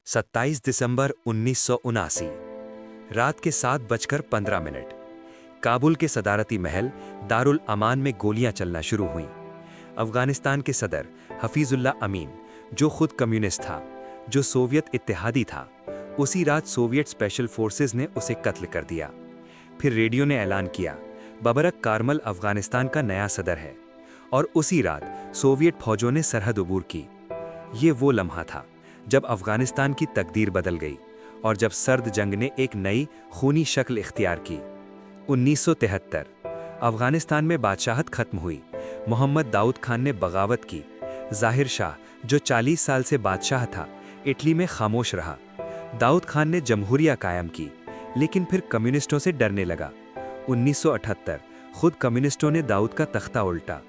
27 दिसंबर 1979 रात के 7:15 काबुल के सदारती महल दारुल अमान में गोलियां चलना शुरू हुईं। अफगानिस्तान के सदर हफीजुल्लाह अमीन, जो खुद कम्युनिस्ट था, जो सोवियत इत्तेहादी था, उसी रात सोवियत स्पेशल फोर्सेस ने उसे कत्ल कर दिया। फिर रेडियो ने ऐलान किया, बबरक कारमल अफगानिस्तान का नया सदर है। और उसी रात सोवियत फौजों ने सरहद उबूर की। ये वो लम्हा था जब अफगानिस्तान की तकदीर बदल गई और जब सर्द जंग ने एक नई खूनी शक्ल इख्तियार की। 1973 अफगानिस्तान में बादशाहत खत्म हुई। मोहम्मद दाऊद खान ने बगावत की। जाहिर शाह, जो 40 साल से बादशाह था, इटली में खामोश रहा। दाऊद खान ने जमहूरिया कायम की, लेकिन फिर कम्युनिस्टों से डरने लगा। 1978 खुद कम्युनिस्टों ने दाऊद का तख्ता उल्टा।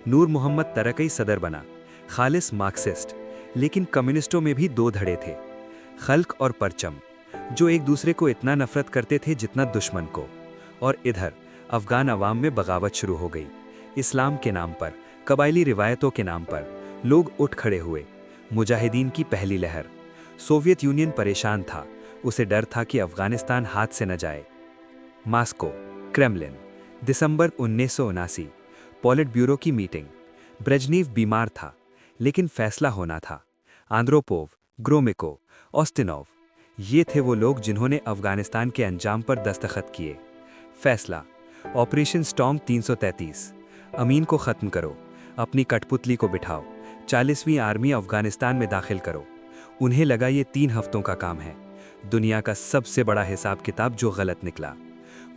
नूर मोहम्मद तरकई सदर बना, खालिस मार्क्सिस्ट। लेकिन कम्युनिस्टों में भी दो धड़े थे, खल्क और परचम, जो एक दूसरे को इतना नफरत करते थे जितना दुश्मन को। और इधर अफगान अवाम में बगावत शुरू हो गई। इस्लाम के नाम पर, कबायली रिवायतों के नाम पर लोग उठ खड़े हुए। मुजाहिदीन की पहली लहर। सोवियत यूनियन परेशान था, उसे डर था कि अफगानिस्तान हाथ से न जाए। मास्को, क्रेमलिन, दिसंबर 1979 पॉलिट ब्यूरो की मीटिंग। ब्रेजनेव बीमार था, लेकिन फैसला होना था। आंद्रोपोव, ग्रोमिको, ऑस्टिनोव, ये थे वो लोग जिन्होंने अफगानिस्तान के अंजाम पर दस्तखत किए। फैसला, ऑपरेशन स्टॉर्म 333। अमीन को ख़त्म करो, अपनी कठपुतली को बिठाओ, 40वीं आर्मी अफगानिस्तान में दाखिल करो। उन्हें लगा ये 3 हफ्तों का काम है। दुनिया का सबसे बड़ा हिसाब किताब जो गलत निकला।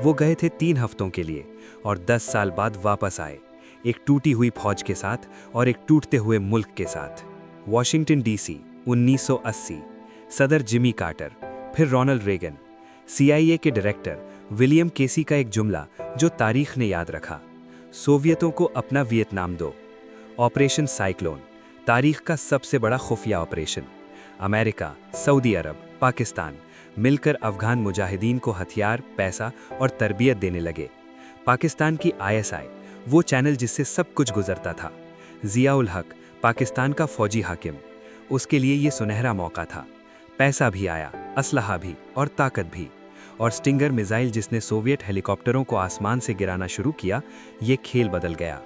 वो गए थे 3 हफ्तों के लिए और 10 साल बाद वापस आए, एक टूटी हुई फौज के साथ और एक टूटते हुए मुल्क के साथ। वॉशिंगटन डीसी, 1980 सदर जिमी कार्टर, फिर रोनाल्ड रेगन। CIA के डायरेक्टर विलियम केसी का एक जुमला जो तारीख ने याद रखा, सोवियतों को अपना वियतनाम दो। ऑपरेशन साइक्लोन, तारीख का सबसे बड़ा खुफिया ऑपरेशन। अमेरिका, सऊदी अरब, पाकिस्तान मिलकर अफगान मुजाहिदीन को हथियार, पैसा और तरबियत देने लगे। पाकिस्तान की ISI, वो चैनल जिससे सब कुछ गुजरता था। जियाउल हक, पाकिस्तान का फौजी हाकिम, उसके लिए ये सुनहरा मौका था। पैसा भी आया, असलहा भी और ताकत भी। और स्टिंगर मिसाइल जिसने सोवियत हेलीकॉप्टरों को आसमान से गिराना शुरू किया, ये खेल बदल गया।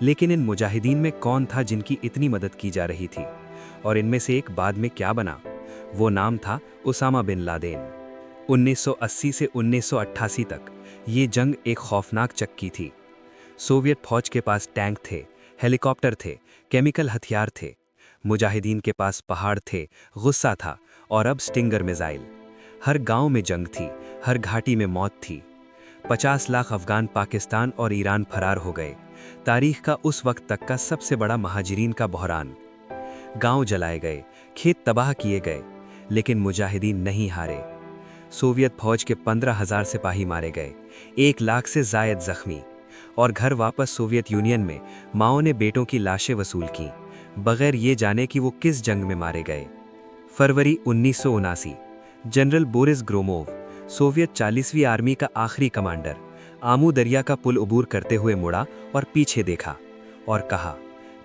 लेकिन इन मुजाहिदीन में कौन था जिनकी इतनी मदद की जा रही थी? और इनमें से एक बाद में क्या बना? वो नाम था उसामा बिन लादेन। 1980 से 1988 तक ये जंग एक खौफनाक चक्की थी। सोवियत फौज के पास टैंक थे, हेलीकॉप्टर थे, केमिकल हथियार थे। मुजाहिदीन के पास पहाड़ थे, गुस्सा था और अब स्टिंगर मिसाइल। हर गांव में जंग थी, हर घाटी में मौत थी। 50 लाख अफगान पाकिस्तान और ईरान फरार हो गए। तारीख का उस वक्त तक का सबसे बड़ा महाजिरीन का बहरान। गांव जलाए गए, खेत तबाह किए गए, लेकिन मुजाहिदीन नहीं हारे। सोवियत फौज के 15,000 सिपाही मारे गए, 1 लाख से जायद जख्मी। और घर वापस सोवियत यूनियन में माओ ने बेटों की लाशें वसूल की, बगैर ये जाने कि वो किस जंग में मारे गए। फरवरी 1979 जनरल बोरिस ग्रोमोव, सोवियत 40वीं आर्मी का आखिरी कमांडर, आमू दरिया का पुल उबूर करते हुए मुड़ा और पीछे देखा और कहा,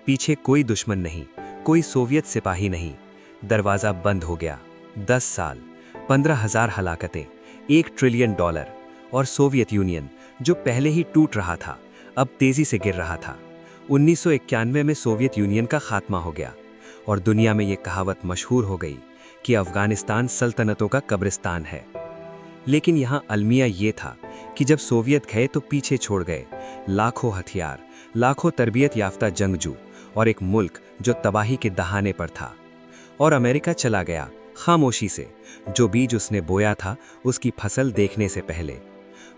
पीछे कोई दुश्मन नहीं, कोई सोवियत सिपाही नहीं। दरवाज़ा बंद हो गया। 10 साल, 15,000 हलाकतें, $1 ट्रिलियन, और सोवियत यूनियन जो पहले ही टूट रहा था, अब तेजी से गिर रहा था। 1991 में सोवियत यूनियन का खात्मा हो गया और दुनिया में ये कहावत मशहूर हो गई कि अफगानिस्तान सल्तनतों का कब्रिस्तान है। लेकिन यहाँ अलमिया ये था कि जब सोवियत गए तो पीछे छोड़ गए लाखों हथियार, लाखों तरबियत याफ्ता जंगजू और एक मुल्क जो तबाही के दहाने पर था। और अमेरिका चला गया खामोशी से। जो बीज उसने बोया था, उसकी फसल देखने से पहले।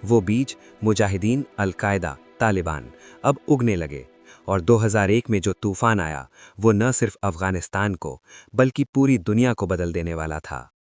वो बीज मुजाहिदीन, अल-कायदा, तालिबान अब उगने लगे। और 2001 में जो तूफान आया, वो न सिर्फ अफगानिस्तान को बल्कि पूरी दुनिया को बदल देने वाला था।